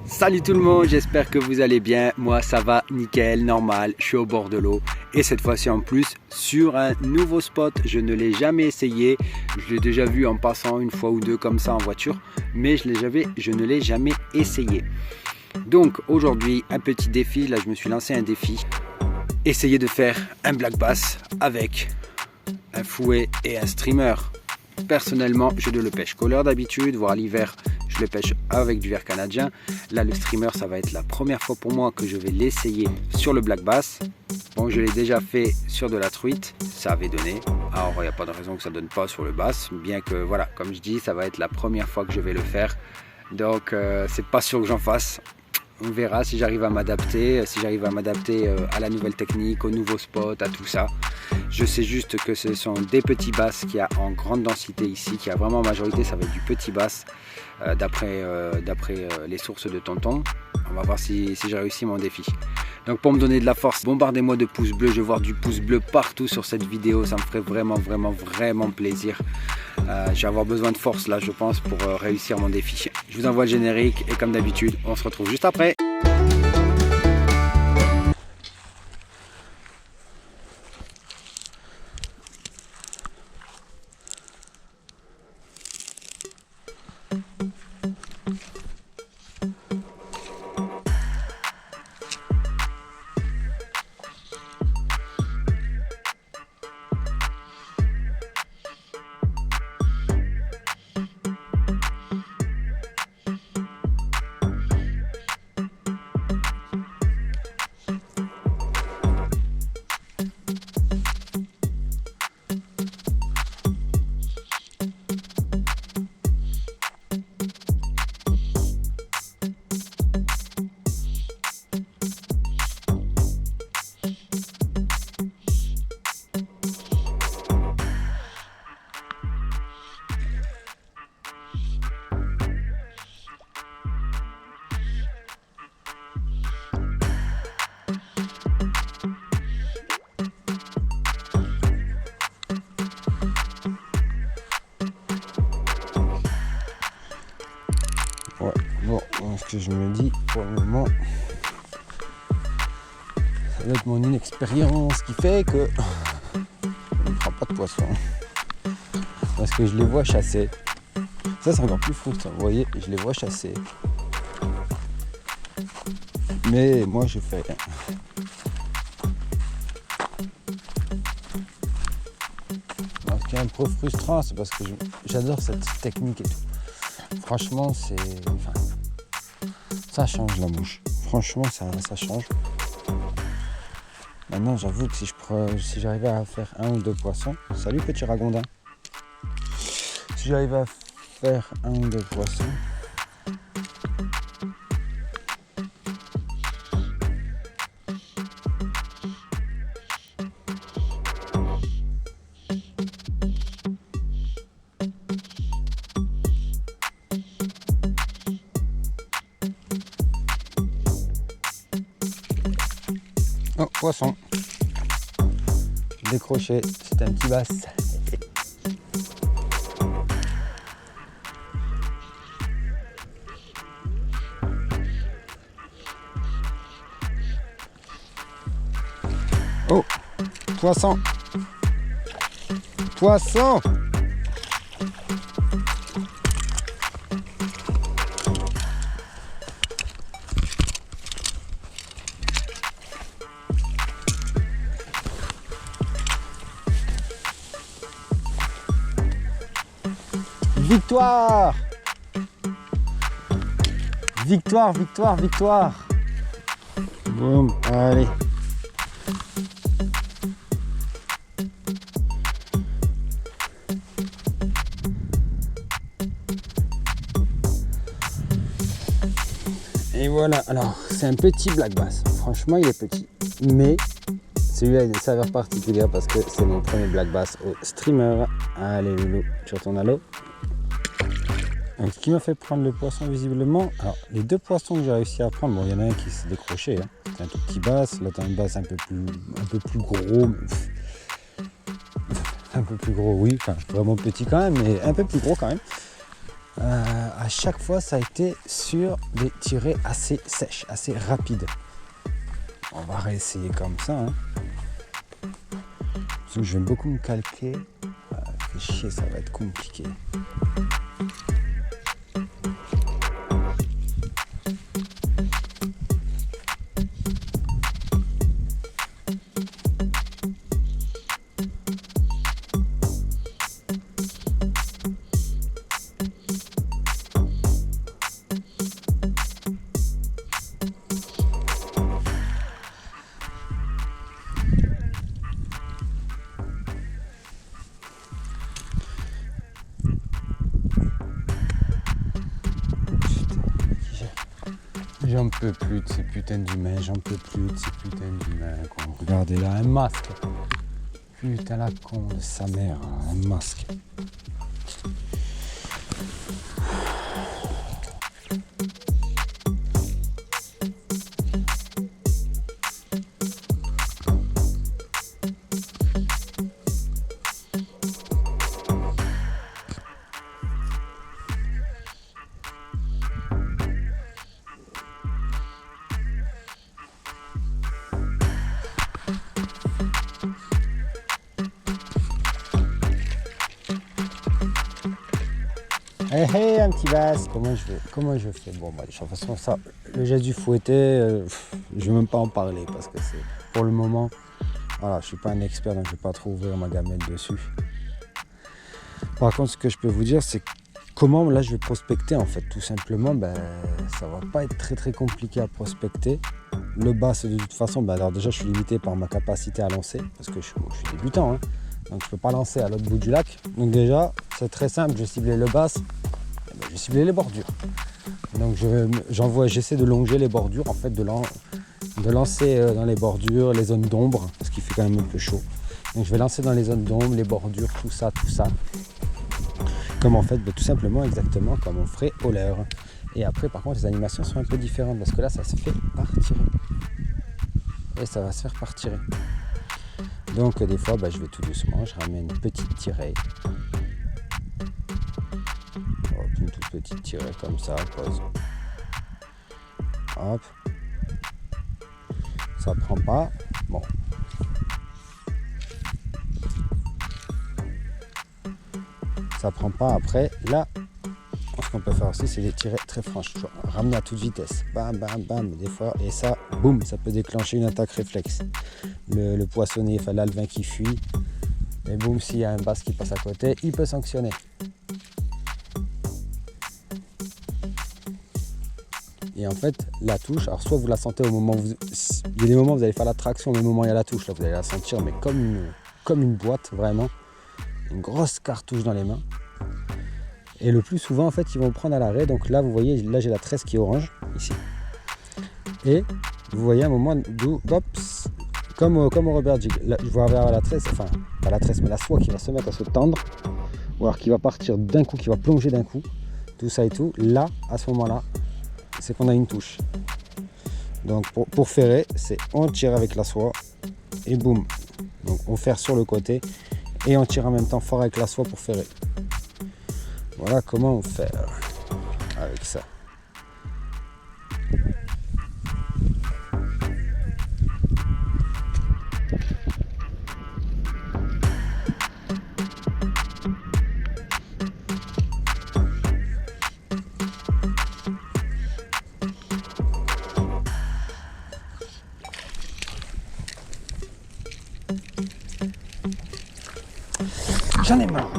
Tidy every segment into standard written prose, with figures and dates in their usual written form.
Salut tout le monde, j'espère que vous allez bien. Moi ça va nickel, normal, je suis au bord de l'eau et cette fois-ci en plus sur un nouveau spot. Je ne l'ai jamais essayé, je l'ai déjà vu en passant une fois ou deux comme ça en voiture, mais je ne l'ai jamais essayé. Donc aujourd'hui un petit défi, là je me suis lancé un défi, essayer de faire un black bass avec un fouet et un streamer. Personnellement je ne le pêche qu'au leurre d'habitude, voire l'hiver je le pêche avec du verre canadien. Là le streamer ça va être la première fois pour moi que je vais l'essayer sur le black bass. Bon, je l'ai déjà fait sur de la truite, ça avait donné, alors il n'y a pas de raison que ça donne pas sur le bass, bien que voilà, comme je dis, ça va être la première fois que je vais le faire, donc c'est pas sûr que j'en fasse. On verra si j'arrive à m'adapter, à la nouvelle technique, au nouveau spot, à tout ça. Je sais juste que ce sont des petits basses qu'il y a en grande densité ici, qui a vraiment en majorité, ça va être du petit bass, d'après les sources de tonton. On va voir si j'ai réussi mon défi. Donc pour me donner de la force, bombardez-moi de pouces bleus, je veux voir du pouce bleu partout sur cette vidéo, ça me ferait vraiment plaisir. Je vais avoir besoin de force là je pense pour réussir mon défi. Je vous envoie le générique et comme d'habitude on se retrouve juste après. Ouais, bon, ce que je me dis pour le moment, ça doit être mon inexpérience qui fait que je ne prends pas de poisson. Parce que je les vois chasser. Ça c'est encore plus frustrant, vous voyez, je les vois chasser. Mais moi je fais rien. Alors, ce qui est un peu frustrant, c'est parce que j'adore cette technique et tout. Franchement, ça change la mouche. Franchement, ça change. Maintenant, j'avoue que si j'arrivais à faire un ou deux poissons, salut petit ragondin. Si j'arrivais à faire un ou deux poissons, oh, poisson. Décroché, c'est un petit bass. Oh, poisson. Poisson. Victoire! Victoire, victoire, victoire! Boum, allez. Et voilà, alors c'est un petit black bass. Franchement, il est petit, mais celui-là il a une saveur particulière parce que c'est mon premier black bass au streamer. Allez, Loulou, tu retournes à l'eau. Donc, ce qui m'a fait prendre le poisson visiblement, alors les deux poissons que j'ai réussi à prendre, bon il y en a un qui s'est décroché, hein. C'est un tout petit bass, l'autre un bass un peu plus gros, un peu plus gros oui, enfin vraiment petit quand même, mais un peu plus gros quand même. à chaque fois ça a été sur des tirées assez sèches, assez rapides. On va réessayer comme ça. Hein. Parce que je vais beaucoup me calquer. Fait chier, ça va être compliqué. J'en peux plus de ces putains d'humains, j'en peux plus de ces putains d'humains. Regardez là, un masque. Putain la con de sa mère, un masque. Hey, un petit basse. Comment je fais? Bon, bah, de toute façon, ça, le geste du fouetté, je vais même pas en parler parce que c'est pour le moment. Voilà, je suis pas un expert, donc je vais pas trop ouvrir ma gamelle dessus. Par contre, ce que je peux vous dire, c'est comment là je vais prospecter en fait. Tout simplement, ça va pas être très compliqué à prospecter. Le bass, de toute façon, alors déjà, je suis limité par ma capacité à lancer parce que je suis débutant. Hein. Donc je ne peux pas lancer à l'autre bout du lac. Donc déjà, c'est très simple, je vais cibler le bass, je vais cibler les bordures. Donc j'essaie de longer les bordures, en fait, de lancer dans les bordures, les zones d'ombre, ce qui fait quand même un peu chaud. Donc je vais lancer dans les zones d'ombre, les bordures, tout ça. Comme en fait, tout simplement, exactement comme on ferait au leurre. Et après, par contre, les animations sont un peu différentes parce que là, ça se fait par tirer. Et ça va se faire par tirer. Donc des fois, je vais tout doucement, je ramène une petite tirée. Hop, une toute petite tirée comme ça, pose. Hop. Ça prend pas. Bon. Ça prend pas après. Là, ce qu'on peut faire aussi, c'est des tirées très franches. Ramener à toute vitesse. Bam, bam, bam. Des fois, et ça, boum, ça peut déclencher une attaque réflexe. Le poissonnier, enfin l'alevin qui fuit. Et boum, s'il y a un bass qui passe à côté, il peut sanctionner. Et en fait, la touche, alors soit vous la sentez au moment où il y a des moments où vous allez faire la traction, au même moment où il y a la touche, là vous allez la sentir, mais comme une boîte, vraiment. Une grosse cartouche dans les mains. Et le plus souvent, en fait, ils vont prendre à l'arrêt. Donc là, vous voyez, là j'ai la tresse qui est orange, ici. Et vous voyez un moment d'où, hop, comme au rubber jig. Là, je vais avoir la tresse, enfin, pas la tresse, mais la soie qui va se mettre à se tendre. Ou alors qui va partir d'un coup, qui va plonger d'un coup. Tout ça et tout. Là, à ce moment-là, c'est qu'on a une touche. Donc pour ferrer, c'est on tire avec la soie et boum. Donc on ferre sur le côté et on tire en même temps fort avec la soie pour ferrer. Voilà comment on fait avec ça. J'en ai marre.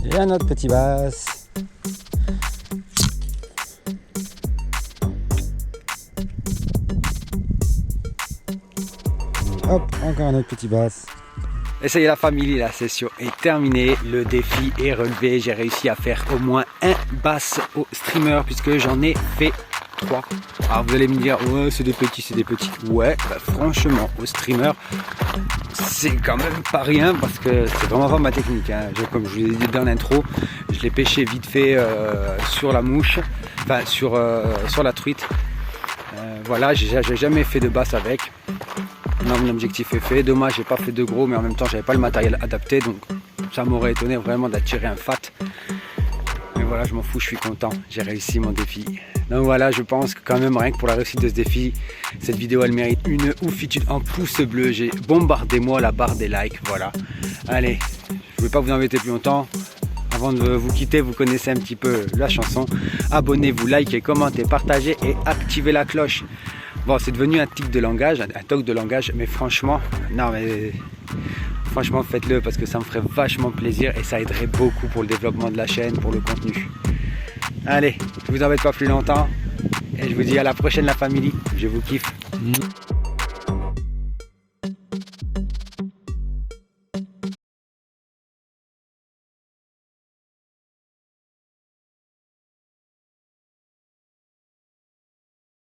Et un autre petit bass. Hop, encore un autre petit bass. Et ça y est la famille, la session est terminée, le défi est relevé, j'ai réussi à faire au moins un bass au streamer puisque j'en ai fait 3. Alors vous allez me dire, ouais c'est des petits. Ouais, bah, franchement, au streamer, c'est quand même pas rien parce que c'est vraiment pas ma technique. Hein. Comme je vous l'ai dit dans l'intro, je l'ai pêché vite fait sur la mouche, enfin sur la truite. Voilà, j'ai jamais fait de basse avec. Non, mon objectif est fait. Dommage, j'ai pas fait de gros, mais en même temps, j'avais pas le matériel adapté, donc ça m'aurait étonné vraiment d'attirer un fat. Mais voilà, je m'en fous, je suis content. J'ai réussi mon défi. Donc voilà, je pense que quand même, rien que pour la réussite de ce défi, cette vidéo, elle mérite une oufitude en pouce bleu. Bombardez-moi la barre des likes, voilà. Allez, je vais pas vous embêter plus longtemps. Avant de vous quitter, vous connaissez un petit peu la chanson. Abonnez-vous, likez, commentez, partagez et activez la cloche. Bon, c'est devenu un tic de langage, un toc de langage, mais franchement, franchement faites-le parce que ça me ferait vachement plaisir et ça aiderait beaucoup pour le développement de la chaîne, pour le contenu. Allez, je vous embête pas plus longtemps et je vous dis à la prochaine la famille, je vous kiffe.